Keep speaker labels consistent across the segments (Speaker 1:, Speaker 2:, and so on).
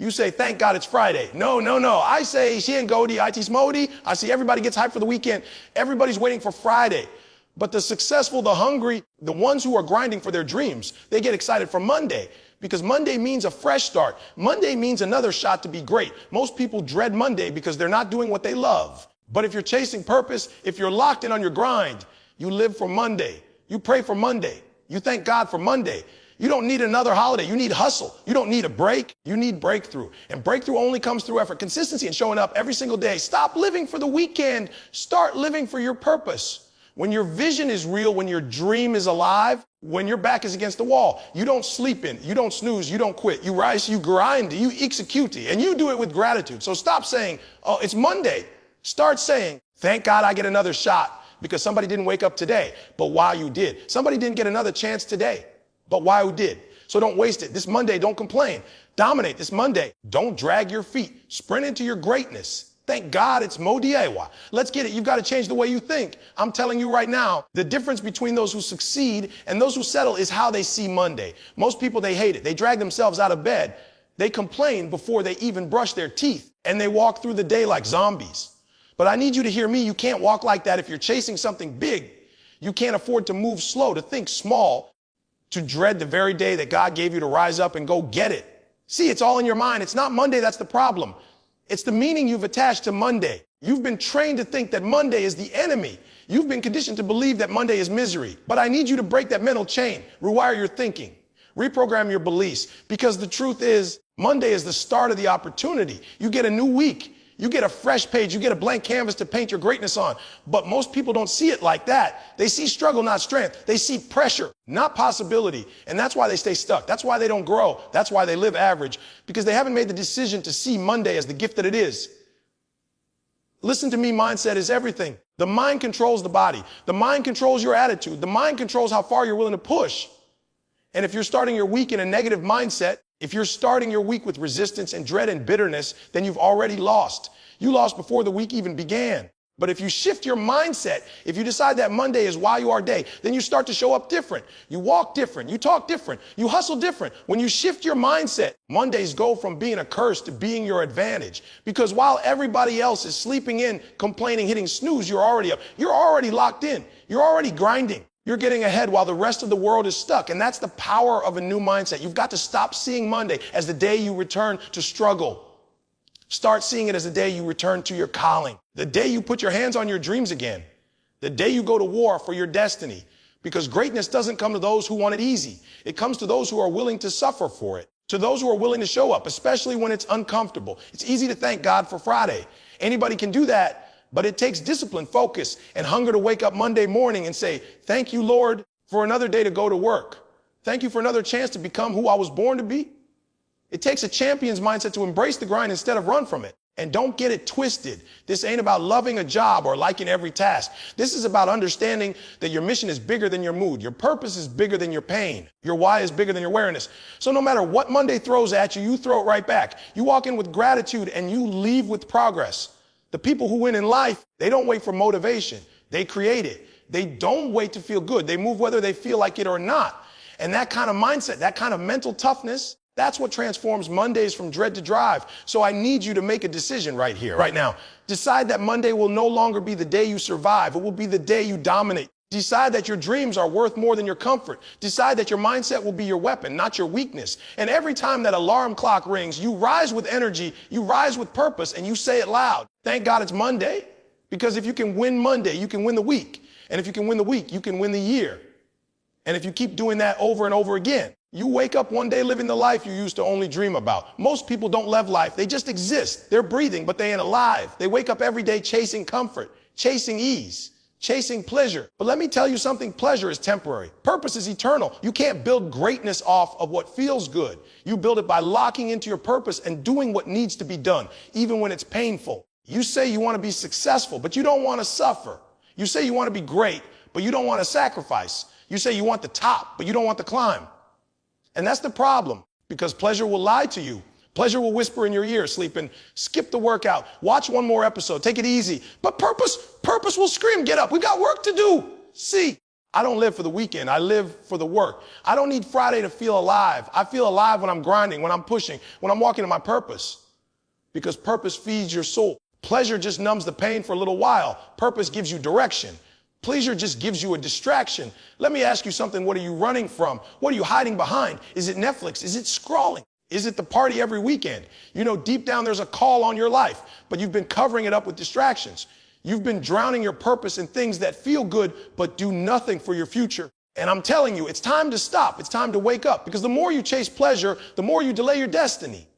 Speaker 1: You say, thank God it's Friday. No, no, no. I say, Shien Godi, IT Smodi. I see everybody gets hyped for the weekend. Everybody's waiting for Friday. But the successful, the hungry, the ones who are grinding for their dreams, they get excited for Monday. Because Monday means a fresh start. Monday means another shot to be great. Most people dread Monday because they're not doing what they love. But if you're chasing purpose, if you're locked in on your grind, you live for Monday. You pray for Monday. You thank God for Monday. You don't need another holiday. You need hustle. You don't need a break. You need breakthrough. And breakthrough only comes through effort, consistency, and showing up every single day. Stop living for the weekend. Start living for your purpose. When your vision is real, when your dream is alive, when your back is against the wall, you don't sleep in, you don't snooze, you don't quit. You rise, you grind, you execute, and you do it with gratitude. So stop saying, oh, it's Monday. Start saying, thank God I get another shot because somebody didn't wake up today, but wow, you did. Somebody didn't get another chance today, but wow, you did. So don't waste it. This Monday, don't complain. Dominate this Monday. Don't drag your feet. Sprint into your greatness. Thank God it's Modiewa. Let's get it. You've got to change the way you think. I'm telling you right now, the difference between those who succeed and those who settle is how they see Monday. Most people, they hate it. They drag themselves out of bed. They complain before they even brush their teeth, and they walk through the day like zombies. But I need you to hear me. You can't walk like that if you're chasing something big. You can't afford to move slow, to think small, to dread the very day that God gave you to rise up and go get it. See, it's all in your mind. It's not Monday that's the problem. It's the meaning you've attached to Monday. You've been trained to think that Monday is the enemy. You've been conditioned to believe that Monday is misery. But I need you to break that mental chain, rewire your thinking, reprogram your beliefs, because the truth is Monday is the start of the opportunity. You get a new week. You get a fresh page. You get a blank canvas to paint your greatness on. But most people don't see it like that. They see struggle, not strength. They see pressure, not possibility. And that's why they stay stuck. That's why they don't grow. That's why they live average, because they haven't made the decision to see Monday as the gift that it is. Listen to me. Mindset is everything. The mind controls the body. The mind controls your attitude. The mind controls how far you're willing to push. And if you're starting your week in a negative mindset, if you're starting your week with resistance and dread and bitterness, then you've already lost. You lost before the week even began. But if you shift your mindset, if you decide that Monday is why you are day, then you start to show up different. You walk different. You talk different. You hustle different. When you shift your mindset, Mondays go from being a curse to being your advantage. Because while everybody else is sleeping in, complaining, hitting snooze, you're already up. You're already locked in. You're already grinding. You're getting ahead while the rest of the world is stuck. And that's the power of a new mindset. You've got to stop seeing Monday as the day you return to struggle. Start seeing it as the day you return to your calling, the day you put your hands on your dreams again, the day you go to war for your destiny. Because greatness doesn't come to those who want it easy. It comes to those who are willing to suffer for it, to those who are willing to show up, especially when it's uncomfortable. It's easy to thank God for Friday. Anybody can do that. But it takes discipline, focus, and hunger to wake up Monday morning and say, thank you, Lord, for another day to go to work. Thank you for another chance to become who I was born to be. It takes a champion's mindset to embrace the grind instead of run from it. And don't get it twisted. This ain't about loving a job or liking every task. This is about understanding that your mission is bigger than your mood. Your purpose is bigger than your pain. Your why is bigger than your awareness. So no matter what Monday throws at you, you throw it right back. You walk in with gratitude and you leave with progress. The people who win in life, they don't wait for motivation. They create it. They don't wait to feel good. They move whether they feel like it or not. And that kind of mindset, that kind of mental toughness, that's what transforms Mondays from dread to drive. So I need you to make a decision right here, right now. Decide that Monday will no longer be the day you survive. It will be the day you dominate. Decide that your dreams are worth more than your comfort. Decide that your mindset will be your weapon, not your weakness. And every time that alarm clock rings, you rise with energy, you rise with purpose, and you say it loud. Thank God it's Monday, because if you can win Monday, you can win the week. And if you can win the week, you can win the year. And if you keep doing that over and over again, you wake up one day living the life you used to only dream about. Most people don't live life. They just exist. They're breathing, but they ain't alive. They wake up every day chasing comfort, chasing ease, chasing pleasure. But let me tell you something, pleasure is temporary. Purpose is eternal. You can't build greatness off of what feels good. You build it by locking into your purpose and doing what needs to be done, even when it's painful. You say you want to be successful, but you don't want to suffer. You say you want to be great, but you don't want to sacrifice. You say you want the top, but you don't want the climb. And that's the problem, because pleasure will lie to you. Pleasure will whisper in your ear, sleeping, skip the workout, watch one more episode, take it easy. But purpose will scream, get up. We got work to do. See, I don't live for the weekend. I live for the work. I don't need Friday to feel alive. I feel alive when I'm grinding, when I'm pushing, when I'm walking to my purpose. Because purpose feeds your soul. Pleasure just numbs the pain for a little while. Purpose gives you direction. Pleasure just gives you a distraction. Let me ask you something. What are you running from? What are you hiding behind? Is it Netflix? Is it scrolling? Is it the party every weekend? You know, deep down there's a call on your life, but you've been covering it up with distractions. You've been drowning your purpose in things that feel good, but do nothing for your future. And I'm telling you, it's time to stop. It's time to wake up, because the more you chase pleasure, the more you delay your destiny.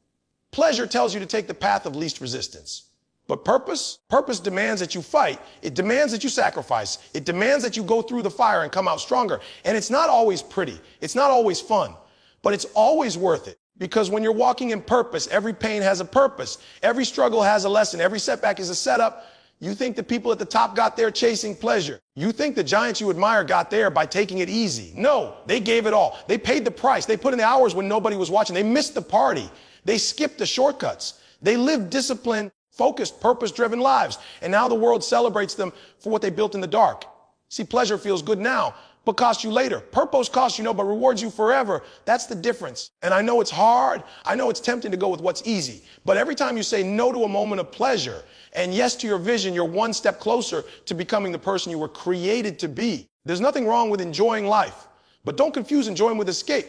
Speaker 1: Pleasure tells you to take the path of least resistance. But purpose demands that you fight. It demands that you sacrifice. It demands that you go through the fire and come out stronger. And it's not always pretty. It's not always fun, but it's always worth it. Because when you're walking in purpose, every pain has a purpose. Every struggle has a lesson. Every setback is a setup. You think the people at the top got there chasing pleasure. You think the giants you admire got there by taking it easy. No, they gave it all. They paid the price. They put in the hours when nobody was watching. They missed the party. They skipped the shortcuts. They lived disciplined, focused, purpose-driven lives. And now the world celebrates them for what they built in the dark. See, pleasure feels good now, but costs you later. Purpose costs you, but rewards you forever. That's the difference. And I know it's hard. I know it's tempting to go with what's easy. But every time you say no to a moment of pleasure and yes to your vision, you're one step closer to becoming the person you were created to be. There's nothing wrong with enjoying life, but don't confuse enjoying with escape.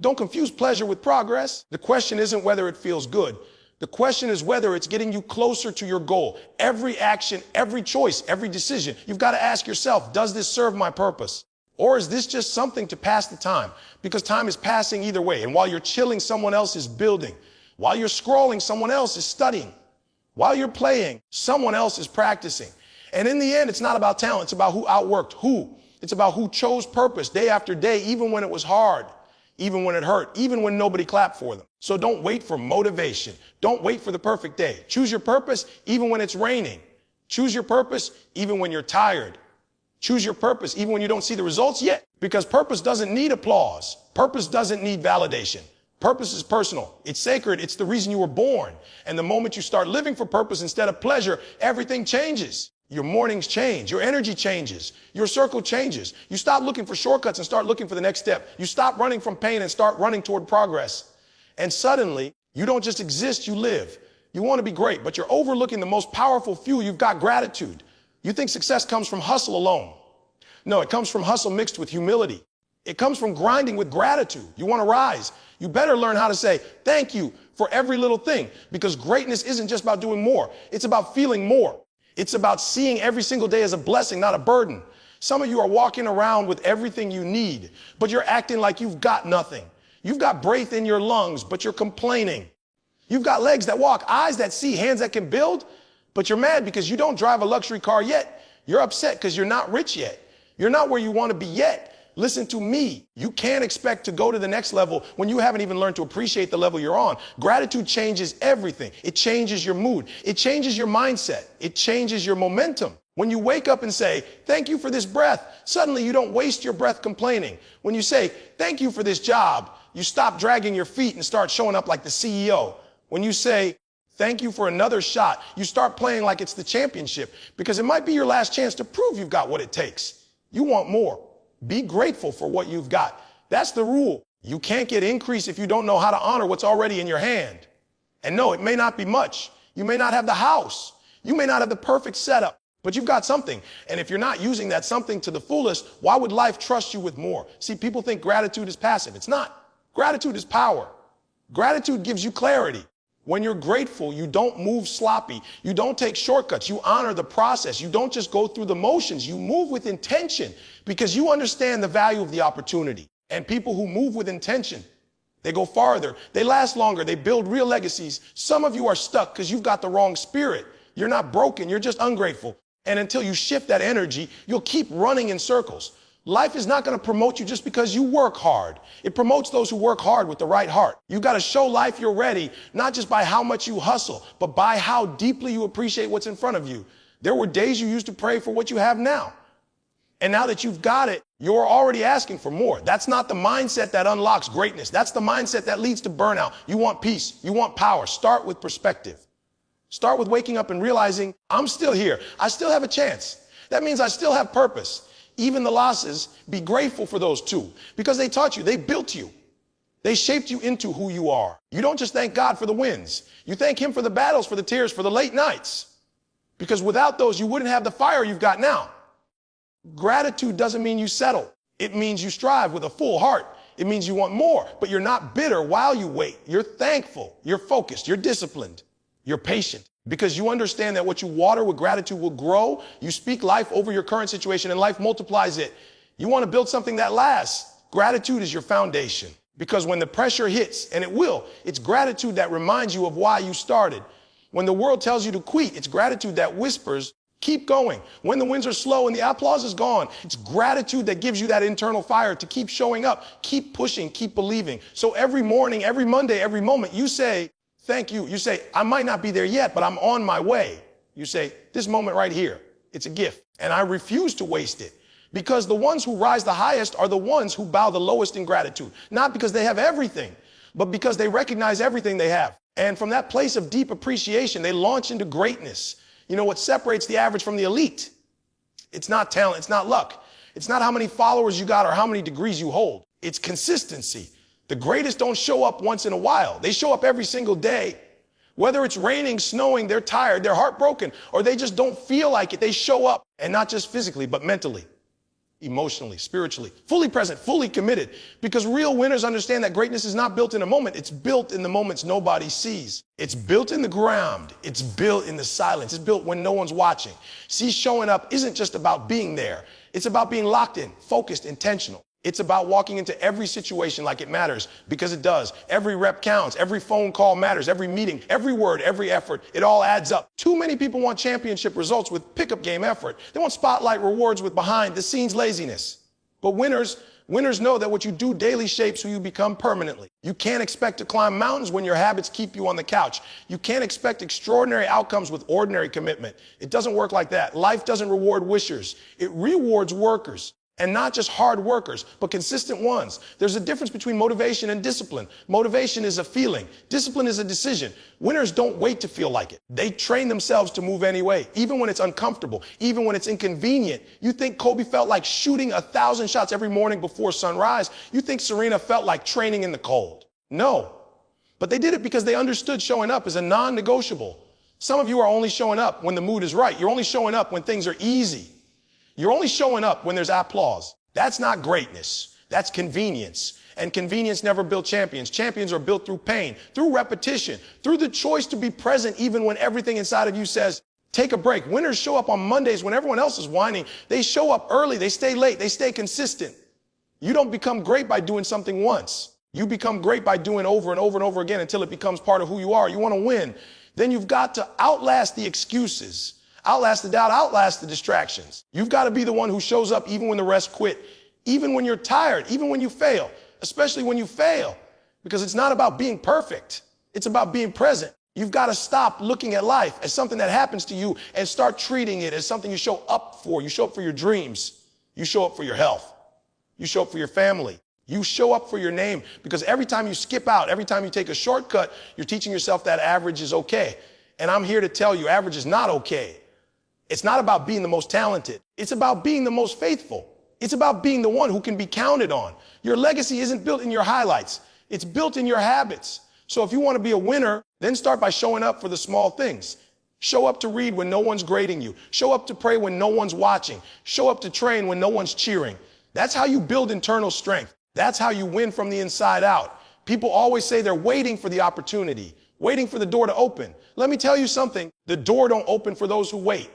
Speaker 1: Don't confuse pleasure with progress. The question isn't whether it feels good. The question is whether it's getting you closer to your goal. Every action, every choice, every decision, you've got to ask yourself, does this serve my purpose? Or is this just something to pass the time? Because time is passing either way. And while you're chilling, someone else is building. While you're scrolling, someone else is studying. While you're playing, someone else is practicing. And in the end, it's not about talent. It's about who outworked who. It's about who chose purpose day after day, even when it was hard, even when it hurt, even when nobody clapped for them. So don't wait for motivation. Don't wait for the perfect day. Choose your purpose even when it's raining. Choose your purpose even when you're tired. Choose your purpose even when you don't see the results yet, because purpose doesn't need applause. Purpose doesn't need validation. Purpose is personal. It's sacred. It's the reason you were born. And the moment you start living for purpose instead of pleasure, everything changes. Your mornings change. Your energy changes. Your circle changes. You stop looking for shortcuts and start looking for the next step. You stop running from pain and start running toward progress. And suddenly, you don't just exist, you live. You want to be great, but you're overlooking the most powerful fuel you've got: gratitude. You think success comes from hustle alone. No, it comes from hustle mixed with humility. It comes from grinding with gratitude. You want to rise. You better learn how to say thank you for every little thing, because greatness isn't just about doing more. It's about feeling more. It's about seeing every single day as a blessing, not a burden. Some of you are walking around with everything you need, but you're acting like you've got nothing. You've got breath in your lungs, but you're complaining. You've got legs that walk, eyes that see, hands that can build, but you're mad because you don't drive a luxury car yet. You're upset because you're not rich yet. You're not where you want to be yet. Listen to me. You can't expect to go to the next level when you haven't even learned to appreciate the level you're on. Gratitude changes everything. It changes your mood. It changes your mindset. It changes your momentum. When you wake up and say, thank you for this breath, suddenly you don't waste your breath complaining. When you say, thank you for this job, you stop dragging your feet and start showing up like the CEO. When you say, thank you for another shot, you start playing like it's the championship, because it might be your last chance to prove you've got what it takes. You want more. Be grateful for what you've got. That's the rule. You can't get increase if you don't know how to honor what's already in your hand. And no, it may not be much. You may not have the house. You may not have the perfect setup, but you've got something. And if you're not using that something to the fullest, why would life trust you with more? See, people think gratitude is passive. It's not. Gratitude is power. Gratitude gives you clarity. When you're grateful, you don't move sloppy. You don't take shortcuts. You honor the process. You don't just go through the motions. You move with intention, because you understand the value of the opportunity. And people who move with intention, they go farther. They last longer. They build real legacies. Some of you are stuck because you've got the wrong spirit. You're not broken. You're just ungrateful. And until you shift that energy, you'll keep running in circles. Life is not going to promote you just because you work hard. It promotes those who work hard with the right heart. You've got to show life you're ready, not just by how much you hustle, but by how deeply you appreciate what's in front of you. There were days you used to pray for what you have now. And now that you've got it, you're already asking for more. That's not the mindset that unlocks greatness. That's the mindset that leads to burnout. You want peace. You want power. Start with perspective. Start with waking up and realizing, I'm still here. I still have a chance. That means I still have purpose. even the losses, be grateful for those too, because they taught you, they built you. They shaped you into who you are. You don't just thank God for the wins. You thank him for the battles, for the tears, for the late nights. Because without those, you wouldn't have the fire you've got now. Gratitude doesn't mean you settle. It means you strive with a full heart. It means you want more, but you're not bitter while you wait. You're thankful. You're focused. You're disciplined. You're patient. Because you understand that what you water with gratitude will grow. You speak life over your current situation and life multiplies it. You want to build something that lasts. Gratitude is your foundation. Because when the pressure hits, and it will, it's gratitude that reminds you of why you started. When the world tells you to quit, it's gratitude that whispers, keep going. When the winds are slow and the applause is gone, it's gratitude that gives you that internal fire to keep showing up, keep pushing, keep believing. So every morning, every Monday, every moment, you say, thank you. You say, I might not be there yet, but I'm on my way. You say, this moment right here, it's a gift, and I refuse to waste it. Because the ones who rise the highest are the ones who bow the lowest in gratitude. Not because they have everything, but because they recognize everything they have. And from that place of deep appreciation, they launch into greatness. You know what separates the average from the elite? It's not talent, it's not luck. It's not how many followers you got or how many degrees you hold. It's consistency. The greatest don't show up once in a while. They show up every single day. Whether it's raining, snowing, they're tired, they're heartbroken, or they just don't feel like it. They show up, and not just physically, but mentally, emotionally, spiritually, fully present, fully committed. Because real winners understand that greatness is not built in a moment. It's built in the moments nobody sees. It's built in the ground. It's built in the silence. It's built when no one's watching. See, showing up isn't just about being there. It's about being locked in, focused, intentional. It's about walking into every situation like it matters, because it does. Every rep counts. Every phone call matters. Every meeting, every word, every effort, it all adds up. Too many people want championship results with pickup game effort. They want spotlight rewards with behind the scenes laziness. But winners know that what you do daily shapes who you become permanently. You can't expect to climb mountains when your habits keep you on the couch. You can't expect extraordinary outcomes with ordinary commitment. It doesn't work like that. Life doesn't reward wishers. It rewards workers. And not just hard workers, but consistent ones. There's a difference between motivation and discipline. Motivation is a feeling. Discipline is a decision. Winners don't wait to feel like it. They train themselves to move anyway, even when it's uncomfortable, even when it's inconvenient. You think Kobe felt like shooting 1,000 shots every morning before sunrise? You think Serena felt like training in the cold? No. But they did it because they understood showing up is a non-negotiable. Some of you are only showing up when the mood is right. You're only showing up when things are easy. You're only showing up when there's applause. That's not greatness. That's convenience. And convenience never built champions. Champions are built through pain, through repetition, through the choice to be present even when everything inside of you says, take a break. Winners show up on Mondays when everyone else is whining. They show up early. They stay late. They stay consistent. You don't become great by doing something once. You become great by doing over and over and over again until it becomes part of who you are. You want to win. Then you've got to outlast the excuses. Outlast the doubt, outlast the distractions. You've got to be the one who shows up even when the rest quit, even when you're tired, even when you fail, especially when you fail, because it's not about being perfect. It's about being present. You've got to stop looking at life as something that happens to you and start treating it as something you show up for. You show up for your dreams. You show up for your health. You show up for your family. You show up for your name, because every time you skip out, every time you take a shortcut, you're teaching yourself that average is okay. And I'm here to tell you, average is not okay. It's not about being the most talented. It's about being the most faithful. It's about being the one who can be counted on. Your legacy isn't built in your highlights. It's built in your habits. So if you want to be a winner, then start by showing up for the small things. Show up to read when no one's grading you. Show up to pray when no one's watching. Show up to train when no one's cheering. That's how you build internal strength. That's how you win from the inside out. People always say they're waiting for the opportunity, waiting for the door to open. Let me tell you something. The door don't open for those who wait.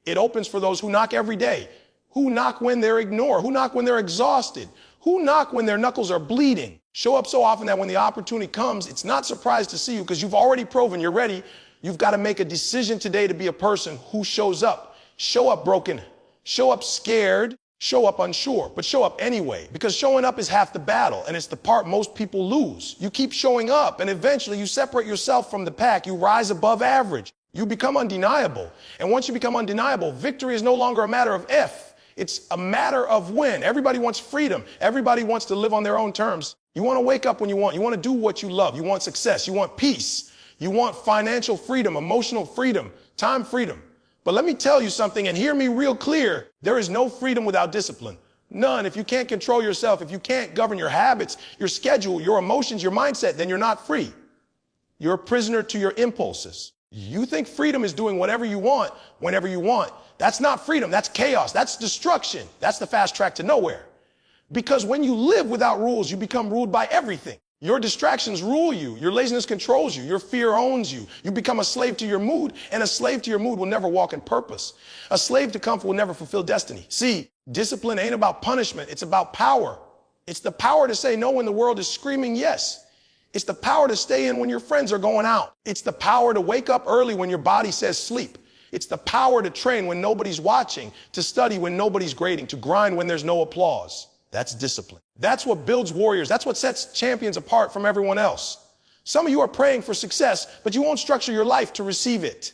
Speaker 1: It opens for those who knock every day, who knock when they're ignored, who knock when they're exhausted, who knock when their knuckles are bleeding. Show up so often that when the opportunity comes, it's not surprised to see you, because you've already proven you're ready. You've got to make a decision today to be a person who shows up. Show up broken, show up scared, show up unsure, but show up anyway, because showing up is half the battle, and it's the part most people lose. You keep showing up, and eventually you separate yourself from the pack. You rise above average. You become undeniable. And once you become undeniable, victory is no longer a matter of if. It's a matter of when. Everybody wants freedom. Everybody wants to live on their own terms. You want to wake up when you want. You want to do what you love. You want success. You want peace. You want financial freedom, emotional freedom, time freedom. But let me tell you something, and hear me real clear. There is no freedom without discipline. None. If you can't control yourself, if you can't govern your habits, your schedule, your emotions, your mindset, then you're not free. You're a prisoner to your impulses. You think freedom is doing whatever you want, whenever you want. That's not freedom. That's chaos. That's destruction. That's the fast track to nowhere. Because when you live without rules, you become ruled by everything. Your distractions rule you. Your laziness controls you. Your fear owns you. You become a slave to your mood, and a slave to your mood will never walk in purpose. A slave to comfort will never fulfill destiny. See, discipline ain't about punishment. It's about power. It's the power to say no when the world is screaming yes. It's the power to stay in when your friends are going out. It's the power to wake up early when your body says sleep. It's the power to train when nobody's watching, to study when nobody's grading, to grind when there's no applause. That's discipline. That's what builds warriors. That's what sets champions apart from everyone else. Some of you are praying for success, but you won't structure your life to receive it.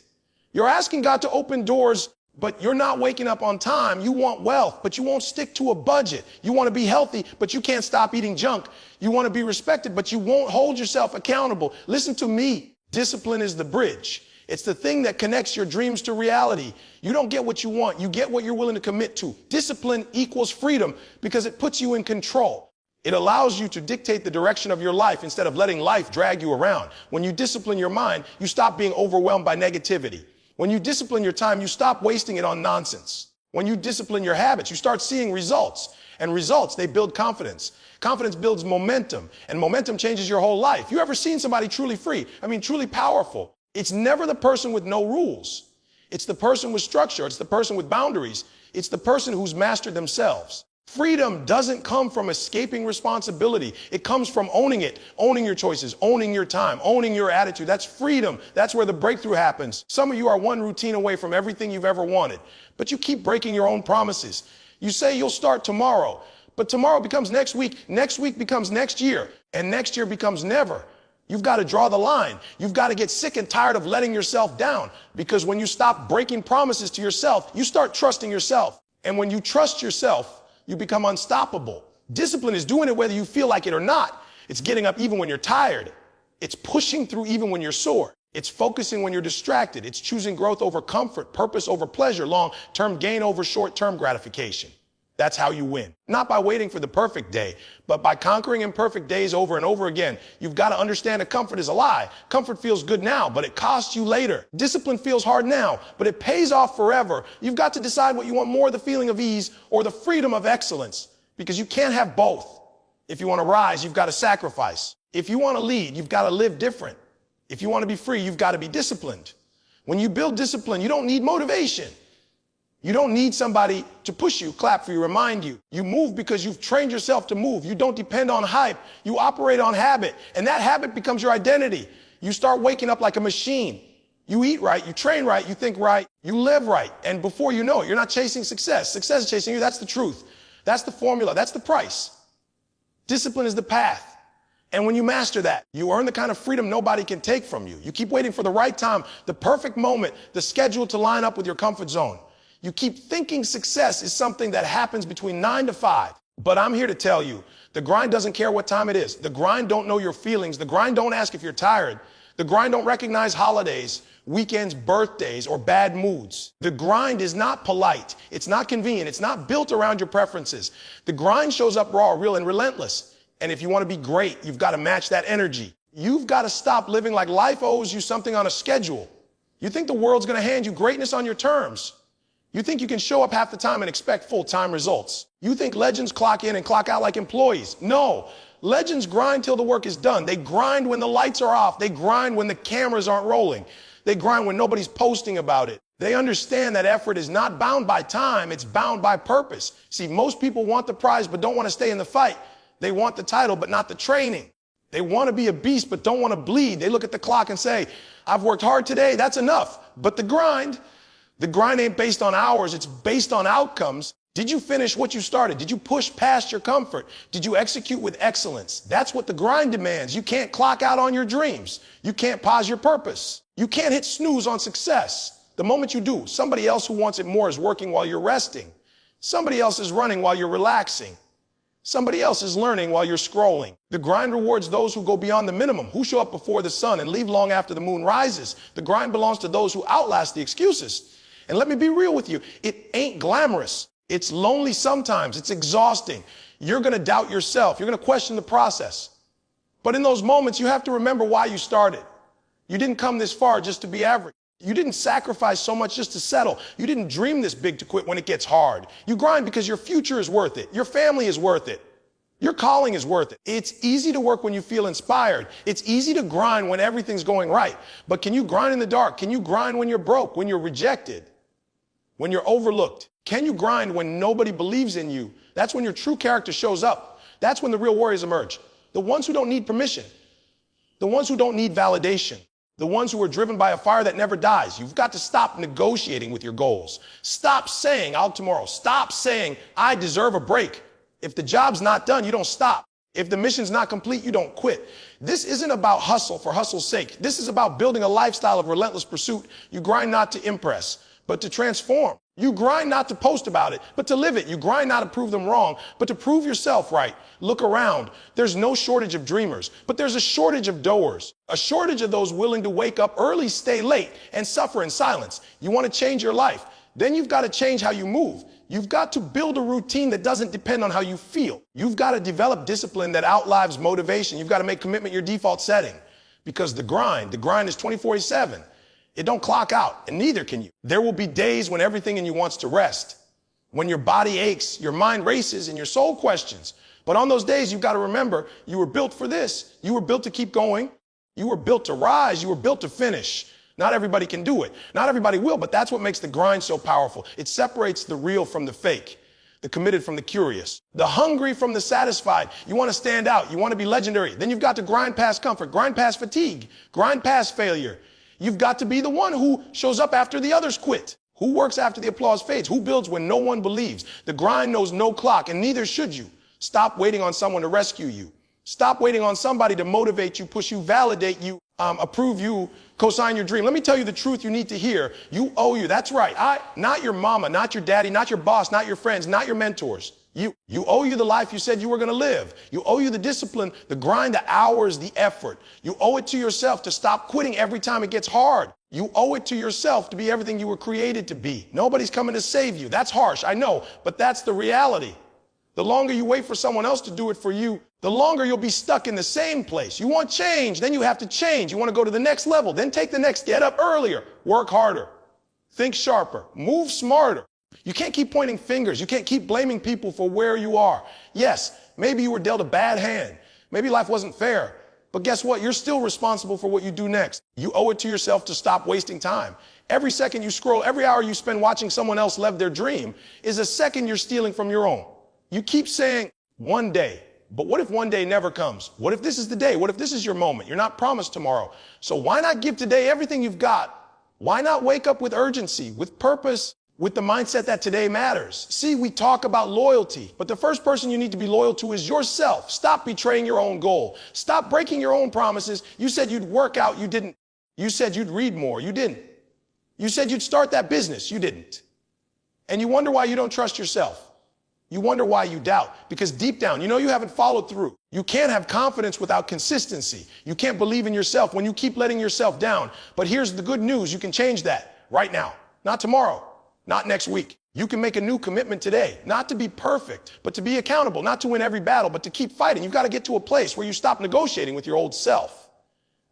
Speaker 1: You're asking God to open doors, but you're not waking up on time. You want wealth, but you won't stick to a budget. You want to be healthy, but you can't stop eating junk. You want to be respected, but you won't hold yourself accountable. Listen to me. Discipline is the bridge. It's the thing that connects your dreams to reality. You don't get what you want. You get what you're willing to commit to. Discipline equals freedom because it puts you in control. It allows you to dictate the direction of your life instead of letting life drag you around. When you discipline your mind, you stop being overwhelmed by negativity. When you discipline your time, you stop wasting it on nonsense. When you discipline your habits, you start seeing results. And results, they build confidence. Confidence builds momentum. And momentum changes your whole life. You ever seen somebody truly free? Truly powerful? It's never the person with no rules. It's the person with structure. It's the person with boundaries. It's the person who's mastered themselves. Freedom doesn't come from escaping responsibility. It comes from owning it, owning your choices, owning your time, owning your attitude. That's freedom. That's where the breakthrough happens. Some of you are one routine away from everything you've ever wanted, but you keep breaking your own promises. You say you'll start tomorrow, but tomorrow becomes next week becomes next year, and next year becomes never. You've got to draw the line. You've got to get sick and tired of letting yourself down, because when you stop breaking promises to yourself, you start trusting yourself. And when you trust yourself, you become unstoppable. Discipline is doing it whether you feel like it or not. It's getting up even when you're tired. It's pushing through even when you're sore. It's focusing when you're distracted. It's choosing growth over comfort, purpose over pleasure, long-term gain over short-term gratification. That's how you win. Not by waiting for the perfect day, but by conquering imperfect days over and over again. You've got to understand that comfort is a lie. Comfort feels good now, but it costs you later. Discipline feels hard now, but it pays off forever. You've got to decide what you want more, the feeling of ease or the freedom of excellence, because you can't have both. If you want to rise, you've got to sacrifice. If you want to lead, you've got to live different. If you want to be free, you've got to be disciplined. When you build discipline, you don't need motivation. You don't need somebody to push you, clap for you, remind you. You move because you've trained yourself to move. You don't depend on hype. You operate on habit, and that habit becomes your identity. You start waking up like a machine. You eat right, you train right, you think right, you live right. And before you know it, you're not chasing success. Success is chasing you. That's the truth. That's the formula. That's the price. Discipline is the path. And when you master that, you earn the kind of freedom nobody can take from you. You keep waiting for the right time, the perfect moment, the schedule to line up with your comfort zone. You keep thinking success is something that happens between 9 to 5. But I'm here to tell you, the grind doesn't care what time it is. The grind don't know your feelings. The grind don't ask if you're tired. The grind don't recognize holidays, weekends, birthdays, or bad moods. The grind is not polite. It's not convenient. It's not built around your preferences. The grind shows up raw, real, and relentless. And if you want to be great, you've got to match that energy. You've got to stop living like life owes you something on a schedule. You think the world's going to hand you greatness on your terms. You think you can show up half the time and expect full-time results. You think legends clock in and clock out like employees. No, legends grind till the work is done. They grind when the lights are off. They grind when the cameras aren't rolling. They grind when nobody's posting about it. They understand that effort is not bound by time. It's bound by purpose. See, most people want the prize but don't want to stay in the fight. They want the title but not the training. They want to be a beast but don't want to bleed. They look at the clock and say, I've worked hard today. That's enough. But the grind ain't based on hours. It's based on outcomes. Did you finish what you started? Did you push past your comfort? Did you execute with excellence? That's what the grind demands. You can't clock out on your dreams. You can't pause your purpose. You can't hit snooze on success. The moment you do, somebody else who wants it more is working while you're resting. Somebody else is running while you're relaxing. Somebody else is learning while you're scrolling. The grind rewards those who go beyond the minimum, who show up before the sun and leave long after the moon rises. The grind belongs to those who outlast the excuses. And let me be real with you. It ain't glamorous. It's lonely sometimes. It's exhausting. You're going to doubt yourself. You're going to question the process. But in those moments, you have to remember why you started. You didn't come this far just to be average. You didn't sacrifice so much just to settle. You didn't dream this big to quit when it gets hard. You grind because your future is worth it. Your family is worth it. Your calling is worth it. It's easy to work when you feel inspired. It's easy to grind when everything's going right. But can you grind in the dark? Can you grind when you're broke, when you're rejected, when you're overlooked? Can you grind when nobody believes in you? That's when your true character shows up. That's when the real warriors emerge. The ones who don't need permission. The ones who don't need validation. The ones who are driven by a fire that never dies. You've got to stop negotiating with your goals. Stop saying, I'll tomorrow. Stop saying, I deserve a break. If the job's not done, you don't stop. If the mission's not complete, you don't quit. This isn't about hustle for hustle's sake. This is about building a lifestyle of relentless pursuit. You grind not to impress, but to transform. You grind not to post about it, but to live it. You grind not to prove them wrong, but to prove yourself right. Look around. There's no shortage of dreamers, but there's a shortage of doers. A shortage of those willing to wake up early, stay late, and suffer in silence. You want to change your life? Then you've got to change how you move. You've got to build a routine that doesn't depend on how you feel. You've got to develop discipline that outlives motivation. You've got to make commitment your default setting, because the grind is 24/7. It don't clock out, and neither can you. There will be days when everything in you wants to rest, when your body aches, your mind races, and your soul questions. But on those days, you've got to remember, you were built for this. You were built to keep going. You were built to rise. You were built to finish. Not everybody can do it. Not everybody will, but that's what makes the grind so powerful. It separates the real from the fake, the committed from the curious, the hungry from the satisfied. You want to stand out. You want to be legendary. Then you've got to grind past comfort, grind past fatigue, grind past failure. You've got to be the one who shows up after the others quit, who works after the applause fades, who builds when no one believes. The grind knows no clock, and neither should you. Stop waiting on someone to rescue you. Stop waiting on somebody to motivate you, push you, validate you, approve you, co-sign your dream. Let me tell you the truth you need to hear. You owe you. That's right. Not your mama, not your daddy, not your boss, not your friends, not your mentors. You owe you the life you said you were going to live. You owe you the discipline, the grind, the hours, the effort. You owe it to yourself to stop quitting every time it gets hard. You owe it to yourself to be everything you were created to be. Nobody's coming to save you. That's harsh, I know, but that's the reality. The longer you wait for someone else to do it for you, the longer you'll be stuck in the same place. You want change, then you have to change. You want to go to the next level, then take the next, get up earlier, work harder, think sharper, move smarter. You can't keep pointing fingers. You can't keep blaming people for where you are. Yes, maybe you were dealt a bad hand. Maybe life wasn't fair. But guess what? You're still responsible for what you do next. You owe it to yourself to stop wasting time. Every second you scroll, every hour you spend watching someone else live their dream is a second you're stealing from your own. You keep saying one day, but what if one day never comes? What if this is the day? What if this is your moment? You're not promised tomorrow. So why not give today everything you've got? Why not wake up with urgency, with purpose, with the mindset that today matters? See, we talk about loyalty, but the first person you need to be loyal to is yourself. Stop betraying your own goal. Stop breaking your own promises. You said you'd work out. You didn't. You said you'd read more. You didn't. You said you'd start that business. You didn't. And you wonder why you don't trust yourself. You wonder why you doubt, because deep down, you know you haven't followed through. You can't have confidence without consistency. You can't believe in yourself when you keep letting yourself down. But here's the good news. You can change that right now, not tomorrow, not next week. You can make a new commitment today, not to be perfect, but to be accountable, not to win every battle, but to keep fighting. You've got to get to a place where you stop negotiating with your old self.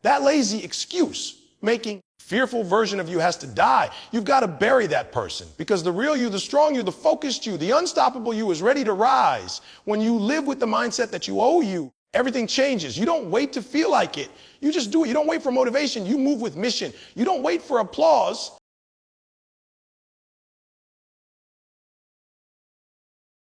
Speaker 1: That lazy excuse making fearful version of you has to die. You've got to bury that person, because the real you, the strong you, the focused you, the unstoppable you is ready to rise. When you live with the mindset that you owe you, everything changes. You don't wait to feel like it. You just do it. You don't wait for motivation. You move with mission. You don't wait for applause.